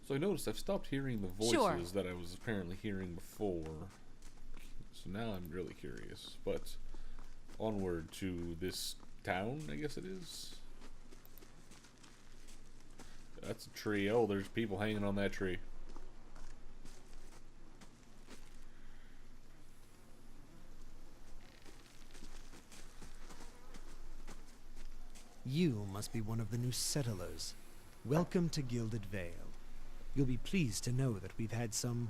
So I noticed I've stopped hearing the voices Sure. that I was apparently hearing before. So now I'm really curious. But onward to this town, I guess it is. That's a tree. Oh, there's people hanging on that tree. You must be one of the new settlers. Welcome to Gilded Vale. You'll be pleased to know that we've had some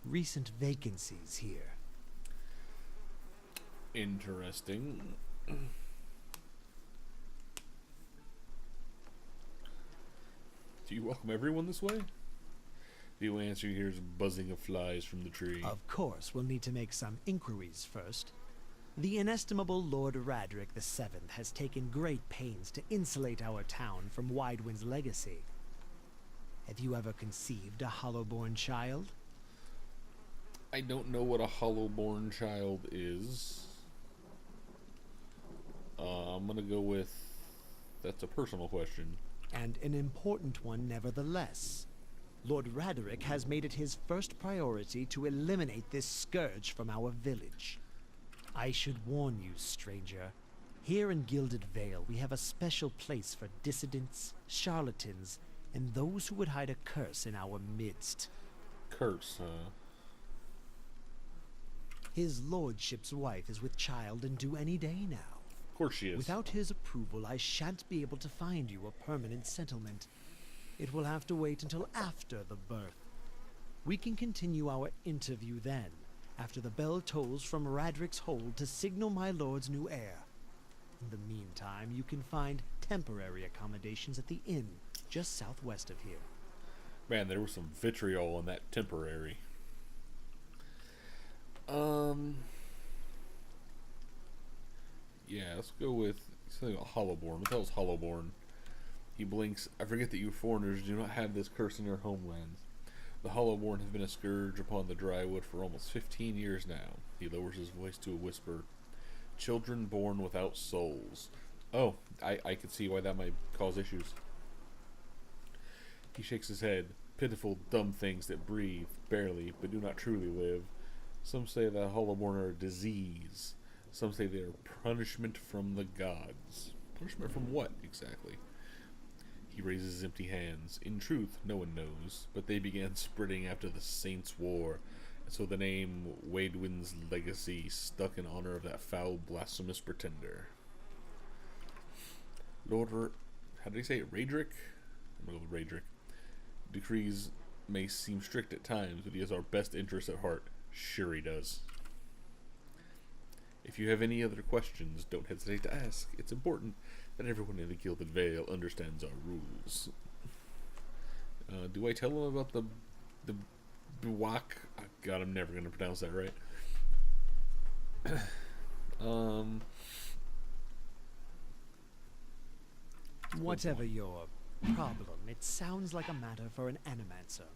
recent vacancies here. Interesting. Do you welcome everyone this way? The answer here is buzzing of flies from the tree. Of course, we'll need to make some inquiries first. The inestimable Lord Radric VII has taken great pains to insulate our town from Widewind's legacy. Have you ever conceived a Hollowborn child? I don't know what a Hollowborn child is. I'm gonna go with... That's a personal question. And an important one nevertheless. Lord Raderick has made it his first priority to eliminate this scourge from our village. I should warn you, stranger. Here in Gilded Vale, we have a special place for dissidents, charlatans, and those who would hide a curse in our midst. Curse, huh? His lordship's wife is with child and due any day now. Of course she is. Without his approval, I shan't be able to find you a permanent settlement. It will have to wait until after the birth. We can continue our interview then, after the bell tolls from Radric's hold to signal my lord's new heir. In the meantime, you can find temporary accommodations at the inn, just southwest of here. Man, there was some vitriol in that temporary. Yeah, let's go with something about Hollowborn. What the hell's Hollowborn? He blinks. I forget that you foreigners do not have this curse in your homelands. The Hollowborn have been a scourge upon the drywood for almost 15 years now. He lowers his voice to a whisper. Children born without souls. Oh, I can see why that might cause issues. He shakes his head. Pitiful, dumb things that breathe, barely, but do not truly live. Some say that Hollowborn are a disease. Some say they are punishment from the gods. Punishment from what, exactly? He raises his empty hands. In truth, no one knows, but they began spreading after the Saints' War, and so the name Widewind's legacy stuck in honor of that foul, blasphemous pretender. How did he say it? Radric? I'm gonna go with Radric. Decrees may seem strict at times, but he has our best interests at heart. Sure he does. If you have any other questions, don't hesitate to ask. It's important that everyone in the Gilded Vale understands our rules. Do I tell him about the Buwak? Oh, God, I'm never going to pronounce that right. Whatever your problem, it sounds like a matter for an animancer.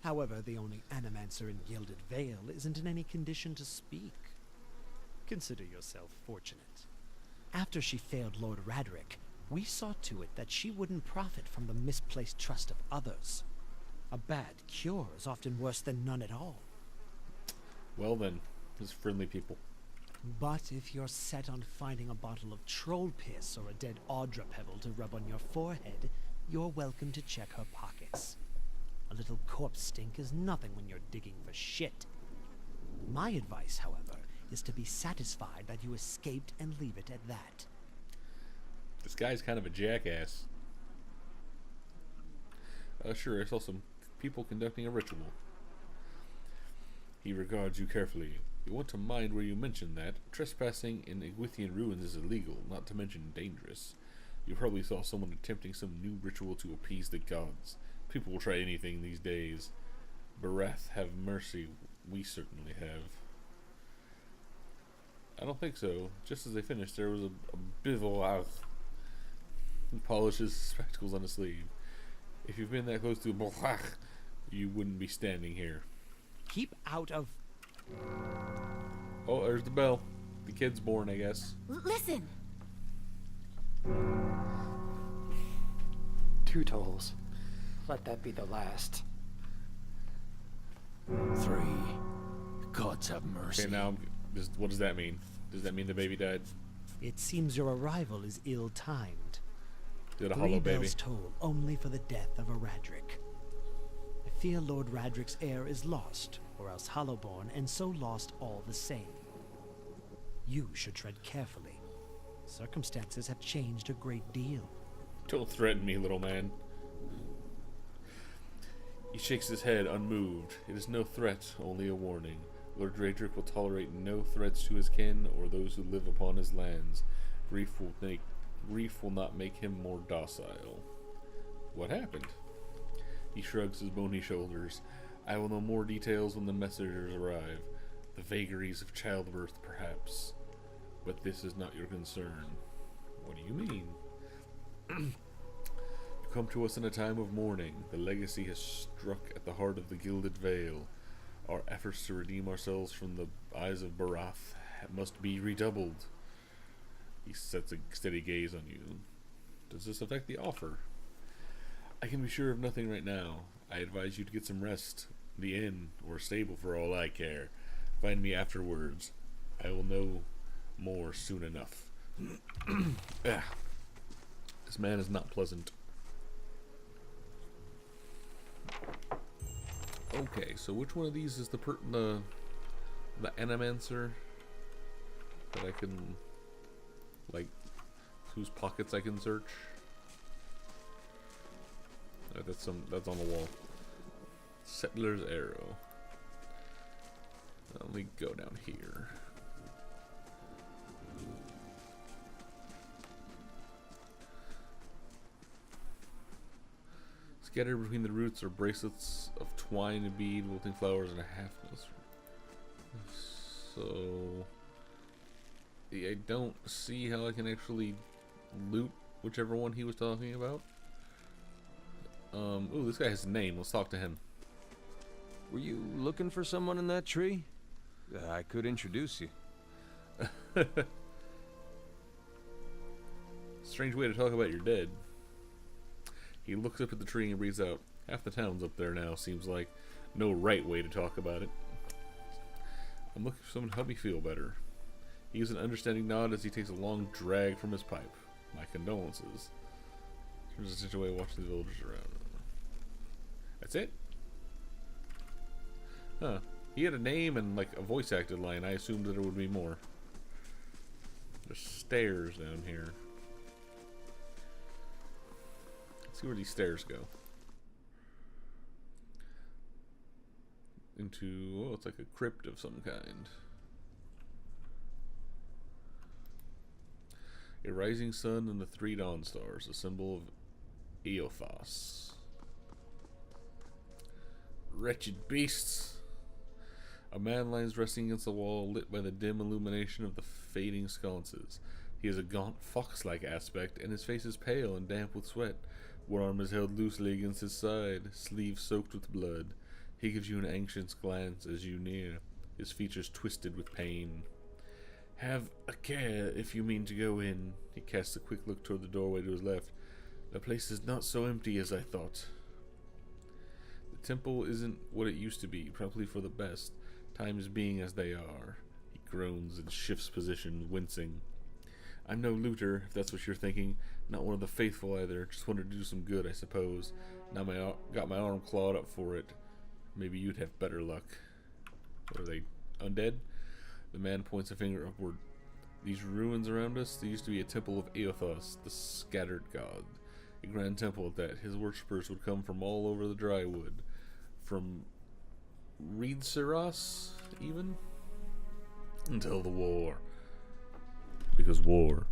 However, the only animancer in Gilded Vale isn't in any condition to speak. Consider yourself fortunate. After she failed Lord Radric, we saw to it that she wouldn't profit from the misplaced trust of others. A bad cure is often worse than none at all. Well then, as friendly people. But if you're set on finding a bottle of troll piss or a dead Audra pebble to rub on your forehead, you're welcome to check her pockets. A little corpse stink is nothing when you're digging for shit. My advice, however, is to be satisfied that you escaped and leave it at that. This guy's kind of a jackass. Sure, I saw some people conducting a ritual. He regards you carefully. You want to mind where you mention that. Trespassing in Iguithian ruins is illegal, not to mention dangerous. You probably saw someone attempting some new ritual to appease the gods. People will try anything these days. Barath, have mercy. We certainly have. I don't think so. Just as they finished, there was a bivouac. He polishes spectacles on his sleeve. If you've been that close to a bivouac, you wouldn't be standing here. Keep out of... Oh, there's the bell. The kid's born, I guess. Listen! 2 tolls. Let that be the last. 3. Gods have mercy. Okay, now, what does that mean? Does that mean the baby died? It seems your arrival is ill-timed. Did a 3 hollow baby? bells toll only for the death of a Radric. I fear Lord Radric's heir is lost, or else Hollowborn, and so lost all the same. You should tread carefully. Circumstances have changed a great deal. Don't threaten me, little man. He shakes his head, unmoved. It is no threat, only a warning. Lord Radric will tolerate no threats to his kin or those who live upon his lands. Grief will not make him more docile. What happened? He shrugs his bony shoulders. I will know more details when the messengers arrive. The vagaries of childbirth, perhaps. But this is not your concern. What do you mean? You come to us in a time of mourning. The legacy has struck at the heart of the Gilded Vale. Our efforts to redeem ourselves from the eyes of Barath must be redoubled. He sets a steady gaze on you. Does this affect the offer? I can be sure of nothing right now. I advise you to get some rest. The inn, or stable for all I care. Find me afterwards. I will know more soon enough. This man is not pleasant. Okay, so which one of these is the Animancer that I can, like, whose pockets I can search? That's on the wall. Settler's Arrow. Let me go down here. Scattered between the roots are bracelets of twine and bead, wilting flowers, and a half. So I don't see how I can actually loot whichever one he was talking about. Ooh, this guy has a name. Let's talk to him. Were you looking for someone in that tree? I could introduce you. Strange way to talk about your dead. He looks up at the tree and reads out, half the town's up there now, seems like. No right way to talk about it. I'm looking for someone to help me feel better. He gives an understanding nod as he takes a long drag from his pipe. My condolences. Turns his attention away, watching the villagers around. That's it? Huh. He had a name and like a voice acted line. I assumed that there would be more. There's stairs down here. Let's see where these stairs go. Into, oh, it's like a crypt of some kind. A rising sun and the 3 dawn stars, a symbol of Eothas. Wretched beasts! A man lies resting against the wall, lit by the dim illumination of the fading sconces. He has a gaunt, fox-like aspect, and his face is pale and damp with sweat. One arm is held loosely against his side, sleeve soaked with blood. He gives you an anxious glance as you near, his features twisted with pain. Have a care if you mean to go in. He casts a quick look toward the doorway to his left. The place is not so empty as I thought. The temple isn't what it used to be, probably for the best. Times being as they are. He groans and shifts position, wincing. I'm no looter, if that's what you're thinking. Not one of the faithful either. Just wanted to do some good, I suppose. Now got my arm clawed up for it. Maybe you'd have better luck. What are they, undead? The man points a finger upward. These ruins around us, there used to be a temple of Eothas, the scattered god. A grand temple at that. His worshippers would come from all over the Drywood. From Reedseros, even? Until the war. Because war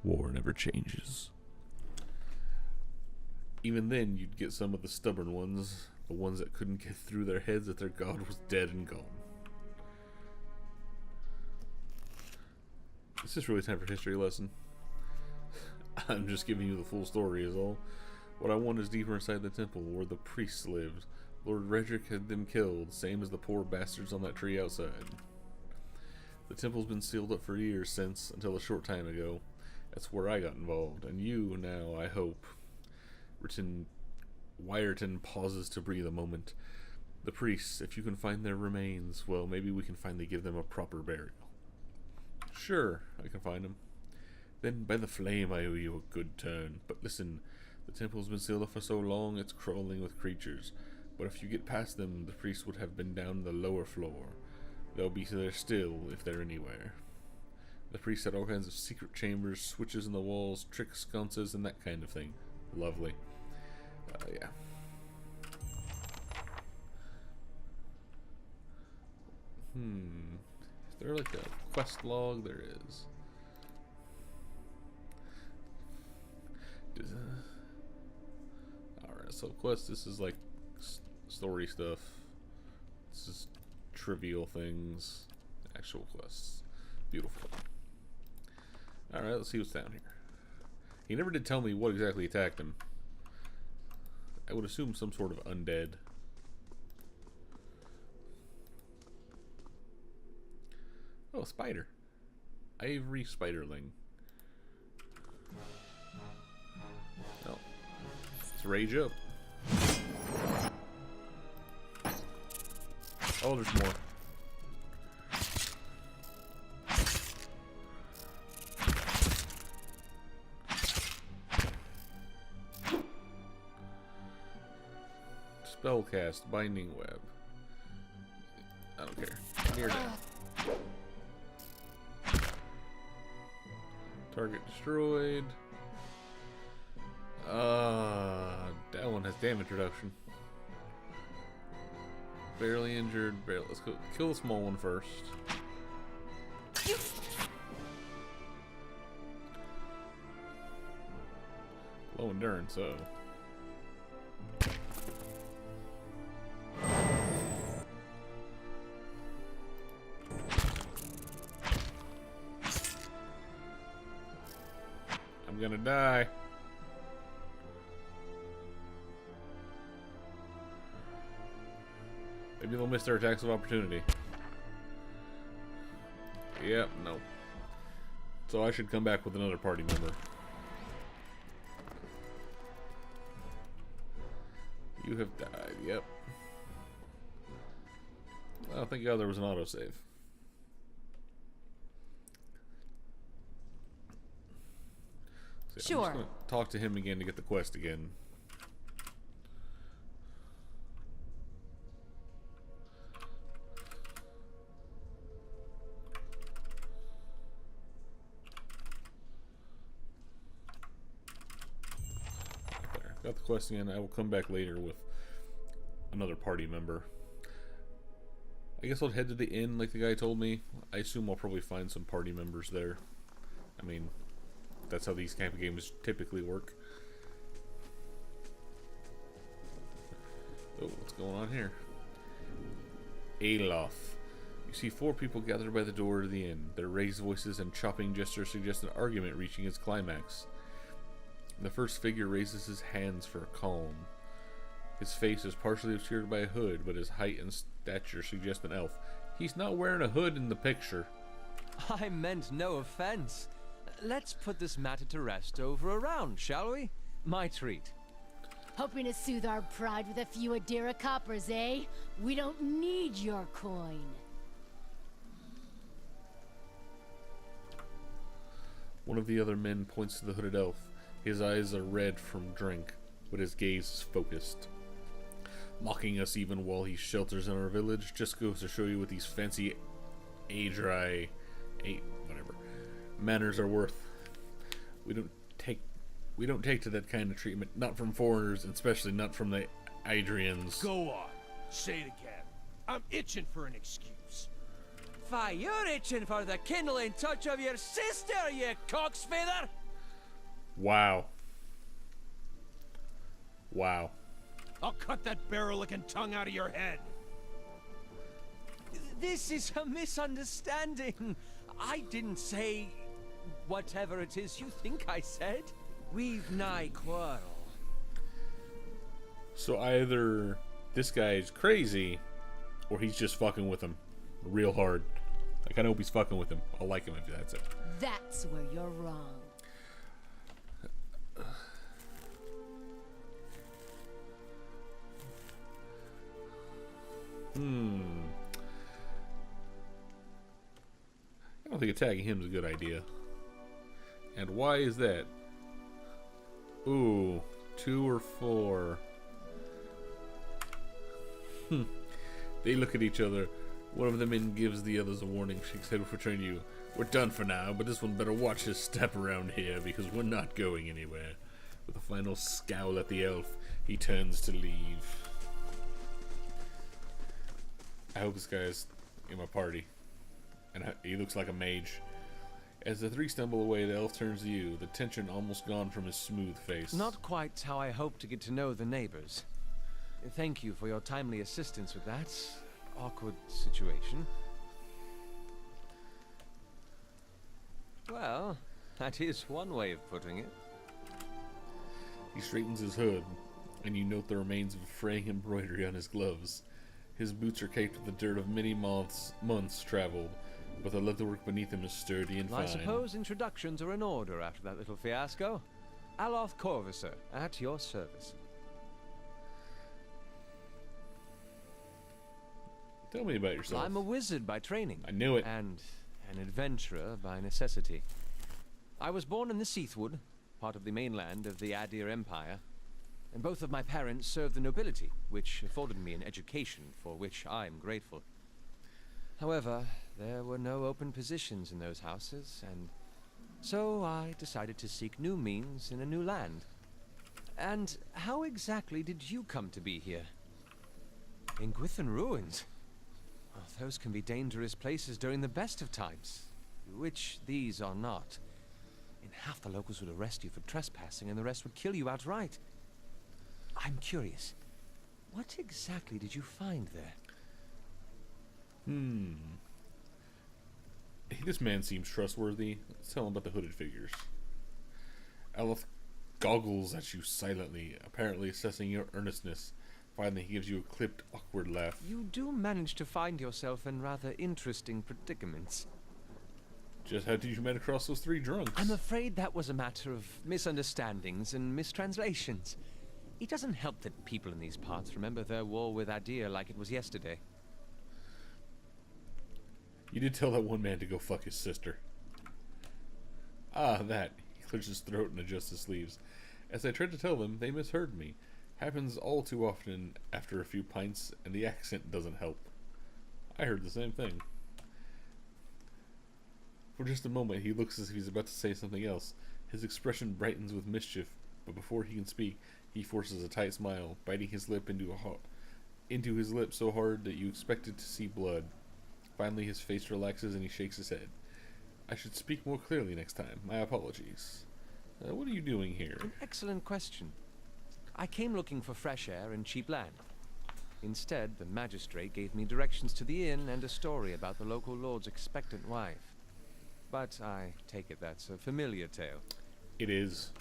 never changes. Even then, you'd get some of the stubborn ones, the ones that couldn't get through their heads that their god was dead and gone. Is this really time for a history lesson? I'm just giving you the full story is all. What I want is deeper inside the temple, where the priests lived. Lord Redrick had them killed, same as the poor bastards on that tree outside. The temple's been sealed up for years since, until a short time ago. That's where I got involved, and you now, I hope. Written Wyerton pauses to breathe a moment. The priests, if you can find their remains, well, maybe we can finally give them a proper burial. Sure, I can find them. Then, by the flame, I owe you a good turn. But listen, the temple's been sealed up for so long, it's crawling with creatures. But if you get past them, the priests would have been down the lower floor. They'll be there still, if they're anywhere. The priests had all kinds of secret chambers, switches in the walls, trick sconces, and that kind of thing. Lovely. Yeah. Is there like a quest log? There is. Alright, so quest, this is like story stuff. This is trivial things. Actual quests. Beautiful. Alright, let's see what's down here. He never did tell me what exactly attacked him. I would assume some sort of undead. Oh, spider. Ivory spiderling. Oh. Let's rage up. Oh, there's more. Spellcast, Binding Web. I don't care. Near death. Target destroyed. That one has damage reduction. Barely injured. Barely. Let's go kill the small one first. Low endurance, so. I'm gonna die. Maybe they'll miss their attacks of opportunity. Yep, no. So I should come back with another party member. You have died, yep. Well, thank God there was an autosave. So I'm just gonna talk to him again to get the quest again. There, got the quest again. I will come back later with another party member. I guess I'll head to the inn like the guy told me. I assume I'll probably find some party members there. I mean, that's how these camping games typically work. Oh, what's going on here? Aloth. You see 4 people gathered by the door of the inn. Their raised voices and chopping gestures suggest an argument reaching its climax. The first figure raises his hands for a calm. His face is partially obscured by a hood, but his height and stature suggest an elf. He's not wearing a hood in the picture. I meant no offense. Let's put this matter to rest over a round, shall we? My treat. Hoping to soothe our pride with a few Adira coppers, eh? We don't need your coin. One of the other men points to the hooded elf. His eyes are red from drink, but his gaze is focused. Mocking us even while he shelters in our village just goes to show you what these fancy manners are worth. We don't take to that kind of treatment, not from foreigners, and especially not from the Adrians. Go on, say it again. I'm itching for an excuse. Why, you're itching for the kindling touch of your sister, you cocksfeather! Wow. Wow. I'll cut that barrel-licking tongue out of your head. This is a misunderstanding. I didn't say whatever it is you think I said. We've nigh quarrel. So either this guy's crazy, or he's just fucking with him real hard. I kinda hope he's fucking with him. I'll like him if that's it. That's where you're wrong. I don't think attacking him is a good idea. And why is that? Ooh, 2 or 4. They look at each other. One of the men gives the others a warning, shakes head before turning to you. We're done for now, but this one better watch his step around here because we're not going anywhere. With a final scowl at the elf, he turns to leave. I hope this guy's in my party. And he looks like a mage. As the 3 stumble away, the elf turns to you, the tension almost gone from his smooth face. Not quite how I hoped to get to know the neighbors. Thank you for your timely assistance with that awkward situation. Well, that is one way of putting it. He straightens his hood, and you note the remains of fraying embroidery on his gloves. His boots are caked with the dirt of many months traveled, but the leatherwork beneath him is sturdy and fine. I suppose introductions are in order after that little fiasco. Aloth Corvisor, at your service. Tell me about yourself. I'm a wizard by training. I knew it. And an adventurer by necessity. I was born in the Seathwood, part of the mainland of the Adir Empire, and both of my parents served the nobility, which afforded me an education for which I'm grateful. However, there were no open positions in those houses, and so I decided to seek new means in a new land. And how exactly did you come to be here? In Gwithan Ruins? Well, those can be dangerous places during the best of times, which these are not. In half the locals would arrest you for trespassing, and the rest would kill you outright. I'm curious, what exactly did you find there? This man seems trustworthy. Let's tell him about the hooded figures. Aloth goggles at you silently, apparently assessing your earnestness. Finally, he gives you a clipped, awkward laugh. You do manage to find yourself in rather interesting predicaments. Just how did you met across those 3 drunks? I'm afraid that was a matter of misunderstandings and mistranslations. It doesn't help that people in these parts remember their war with Adir like it was yesterday. You did tell that one man to go fuck his sister. Ah, that. He clears his throat and adjusts his sleeves. As I tried to tell them, they misheard me. Happens all too often after a few pints, and the accent doesn't help. I heard the same thing. For just a moment, he looks as if he's about to say something else. His expression brightens with mischief, but before he can speak, he forces a tight smile, biting his lip into his lip so hard that you expected to see blood. Finally, his face relaxes and he shakes his head. I should speak more clearly next time. My apologies. What are you doing here? An excellent question. I came looking for fresh air and cheap land. Instead, the magistrate gave me directions to the inn and a story about the local lord's expectant wife. But I take it that's a familiar tale. It is.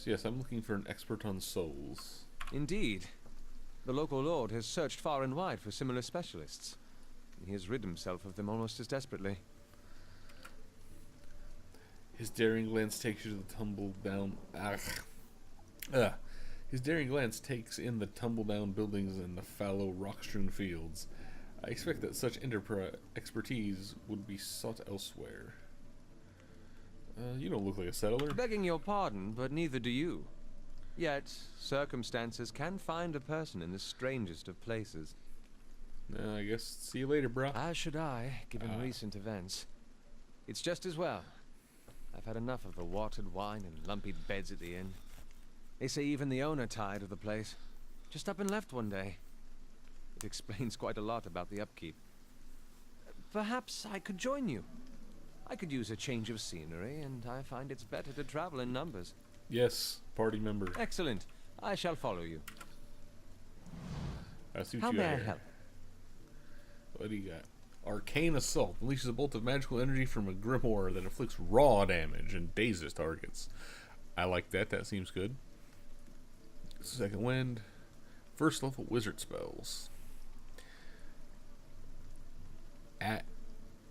Yes, I'm looking for an expert on souls. Indeed. The local lord has searched far and wide for similar specialists. He has rid himself of them almost as desperately. His daring glance takes you to the tumble-down... His daring glance takes in the tumble-down buildings and the fallow, rock-strewn fields. I expect that such expertise would be sought elsewhere. You don't look like a settler. Begging your pardon, but neither do you. Yet, circumstances can find a person in the strangest of places. I guess see you later, bro. As should I, given recent events. It's just as well. I've had enough of the watered wine and lumpy beds at the inn. They say even the owner tired of the place. Just up and left one day. It explains quite a lot about the upkeep. Perhaps I could join you. I could use a change of scenery, and I find it's better to travel in numbers. Yes, party member. Excellent. I shall follow you. I see what How you may got I here. help? What do you got? Arcane Assault. Unleashes a bolt of magical energy from a grimoire that inflicts raw damage and dazes targets. I like that. That seems good. Second Wind. First level wizard spells. At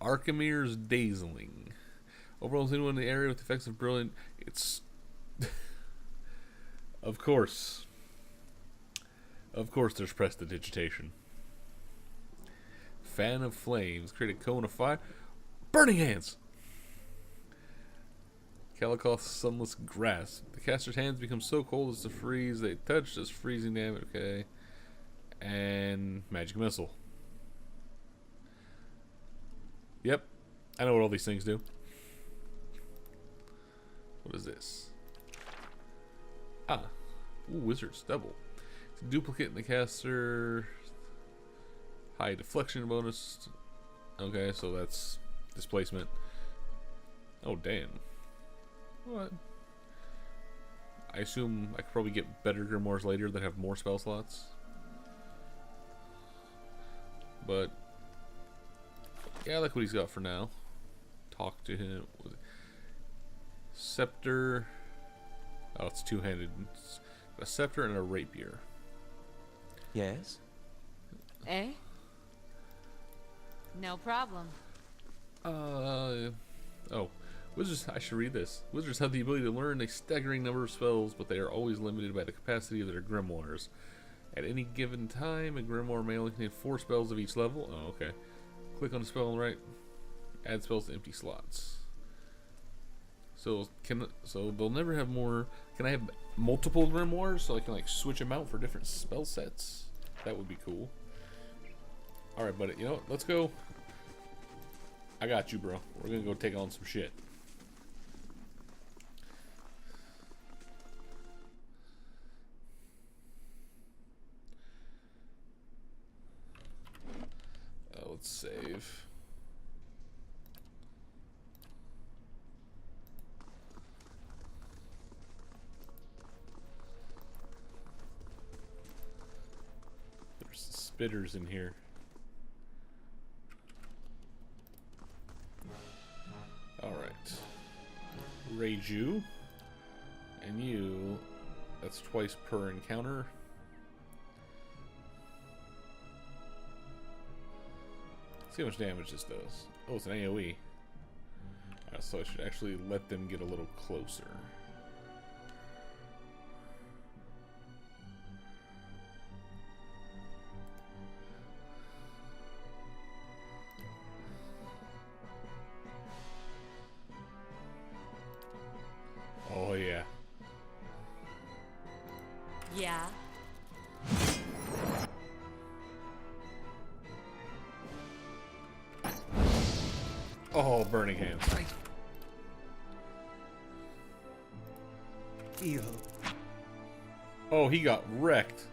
Archimir's Dazzling. Overwhelms anyone in the area with effects of brilliant. It's Of course. Of course there's prestidigitation. Fan of flames. Create a cone of fire. Burning hands! Kalikoth's sunless grasp. The caster's hands become so cold as to freeze. They touch does freezing damage. Okay. And magic missile. Yep. I know what all these things do. What is this? Ah. Ooh, wizard's double. It's a duplicate in the caster. High deflection bonus. Okay, so that's displacement. Oh, damn. What? I assume I could probably get better grimoires later that have more spell slots. But yeah, I like what he's got for now. Talk to him. Scepter. Oh, it's two-handed. It's a scepter and a rapier. Yes? Eh? No problem. Oh. Wizards, I should read this. Wizards have the ability to learn a staggering number of spells, but they are always limited by the capacity of their grimoires. At any given time, a grimoire may only contain 4 spells of each level. Oh, okay. Click on the spell on the right. Add spells to empty slots. So they'll never have more. Can I have multiple grimoires so I can like switch them out for different spell sets? That would be cool. All right, buddy. You know what? Let's go. I got you, bro. We're gonna go take on some shit. Let's save. There's spitters in here. Alright. Reiju. And you, that's twice per encounter. See how much damage this does. Oh, it's an AoE. So I should actually let them get a little closer. Oh, yeah. Yeah. Oh, burning hands. Evil. Oh, he got wrecked.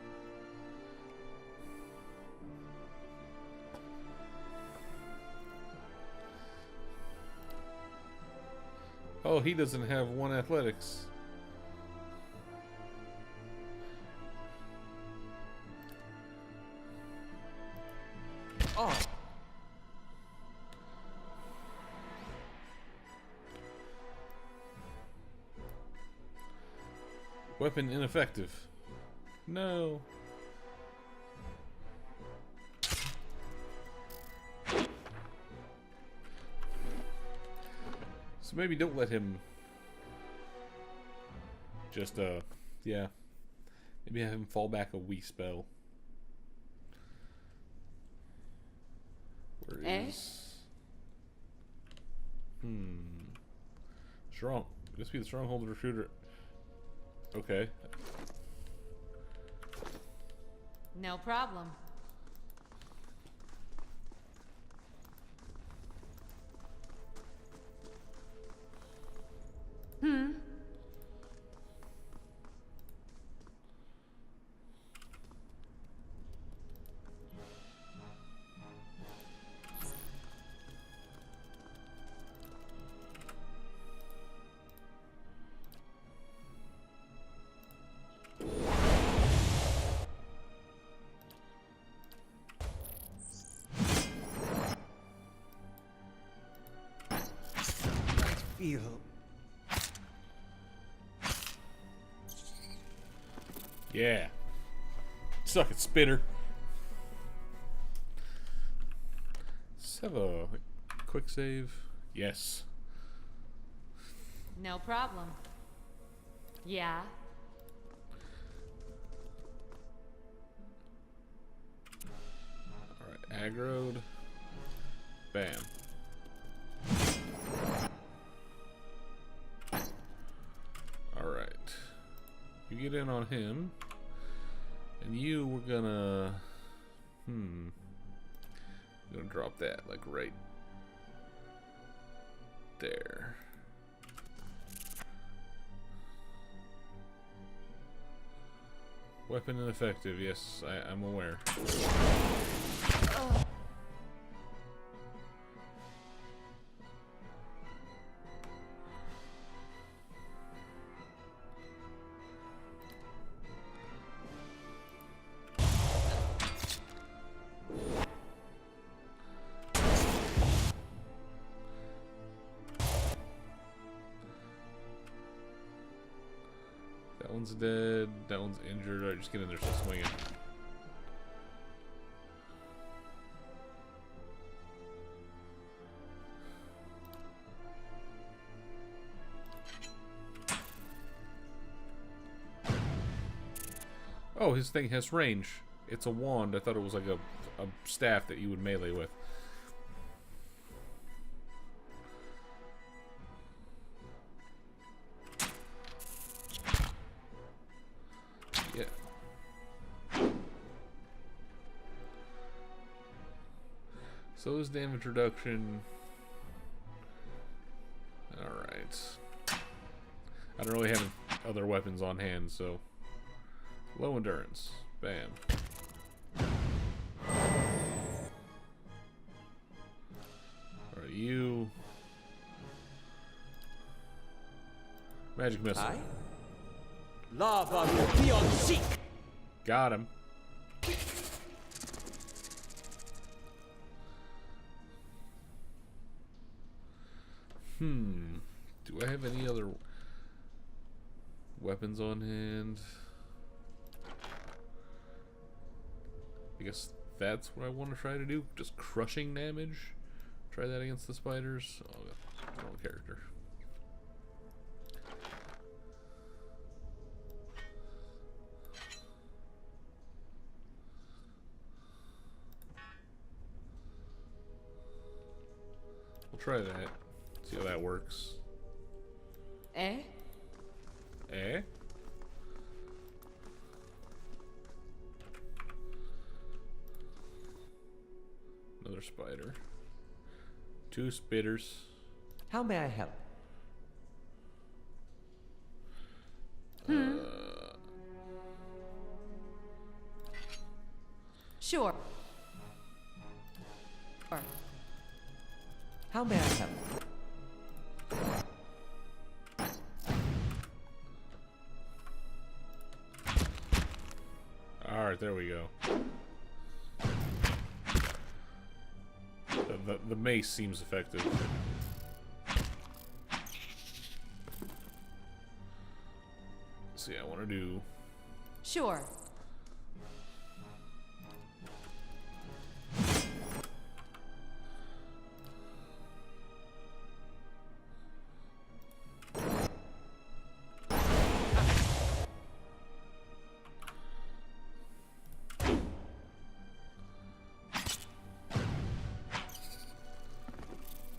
Oh, he doesn't have 1 athletics. Oh! Weapon ineffective. No. So maybe don't let him just, yeah. Maybe have him fall back a wee spell. Where is... Strong. This be the stronghold recruiter. Okay. No problem. Evil. Yeah. Suck it, spitter. Let's have a quick save. Yes. No problem. Yeah. Aggroed. Bam. Alright. You get in on him. And you were gonna... I'm gonna drop that, like, right there. Weapon ineffective, yes, I'm aware. That one's dead, that one's injured. Alright, just get in there, start swinging. Oh, his thing has range. It's a wand. I thought it was like a staff that you would melee with. Yeah. So is damage reduction. Alright. I don't really have other weapons on hand, so... Low endurance. Bam. Alright, you... Magic missile. I? Lava will be on seek. Got him. Do I have any other weapons on hand? I guess that's what I want to try to do. Just crushing damage. Try that against the spiders. Oh, wrong character. We'll try that. See how that works. Eh? Eh? Another spider. 2 spitters. How may I help? Sure. How may I help? Alright, there we go. The mace seems effective. Let's see, I want to do... Sure.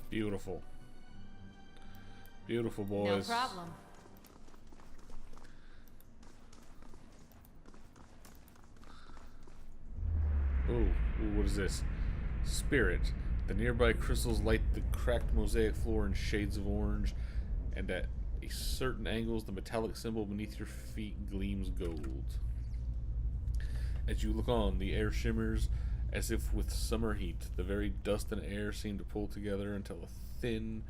Beautiful. Beautiful, No boys. problem. Ooh, what is this? Spirit. The nearby crystals light the cracked mosaic floor in shades of orange, and at a certain angles, the metallic symbol beneath your feet gleams gold. As you look on, the air shimmers as if with summer heat. The very dust and air seem to pull together until a thin,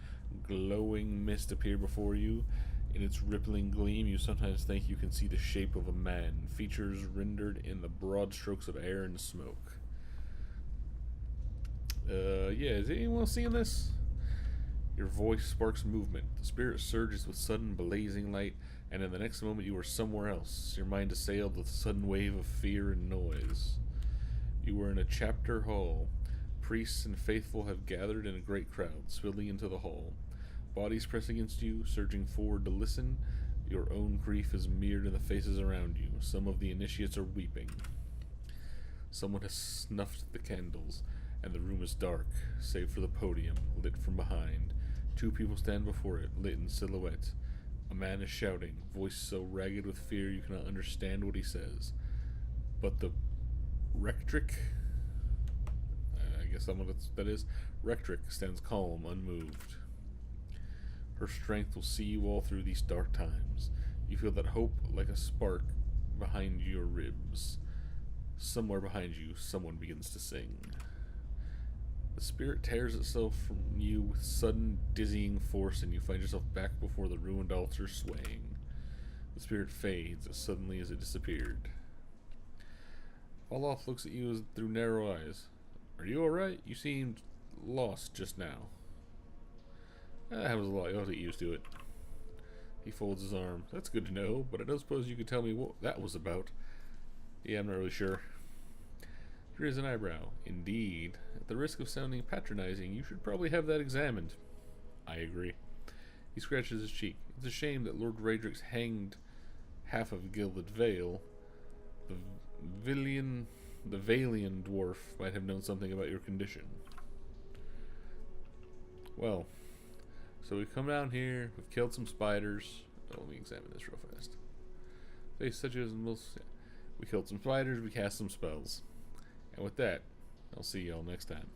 glowing mist appear before you. In its rippling gleam, you sometimes think you can see the shape of a man, features rendered in the broad strokes of air and smoke. Yeah, is anyone seeing this? Your voice sparks movement. The spirit surges with sudden blazing light, and in the next moment you are somewhere else, your mind assailed with a sudden wave of fear and noise. You are in a chapter hall. Priests and faithful have gathered in a great crowd, spilling into the hall. Bodies press against you, surging forward to listen. Your own grief is mirrored in the faces around you. Some of the initiates are weeping. Someone has snuffed the candles, and the room is dark, save for the podium, lit from behind. Two people stand before it, lit in silhouette. A man is shouting, voice so ragged with fear you cannot understand what he says. But the Rectric, I guess someone that is, Rectric stands calm, unmoved. Her strength will see you all through these dark times. You feel that hope like a spark behind your ribs. Somewhere behind you, someone begins to sing. The spirit tears itself from you with sudden, dizzying force, and you find yourself back before the ruined altar, swaying. The spirit fades as suddenly as it disappeared. Olaf looks at you through narrow eyes. Are you alright? You seemed lost just now. That happens a lot. You'll have to get used to it. He folds his arm. That's good to know, but I don't suppose you could tell me what that was about. Yeah, I'm not really sure. He raises an eyebrow. Indeed. At the risk of sounding patronizing, you should probably have that examined. I agree. He scratches his cheek. It's a shame that Lord Raedrix hanged half of Gilded Vale. The Valian dwarf might have known something about your condition. Well, so we've come down here, we've killed some spiders. Oh, let me examine this real fast. Face such as most. We killed some spiders, we cast some spells. And with that, I'll see y'all next time.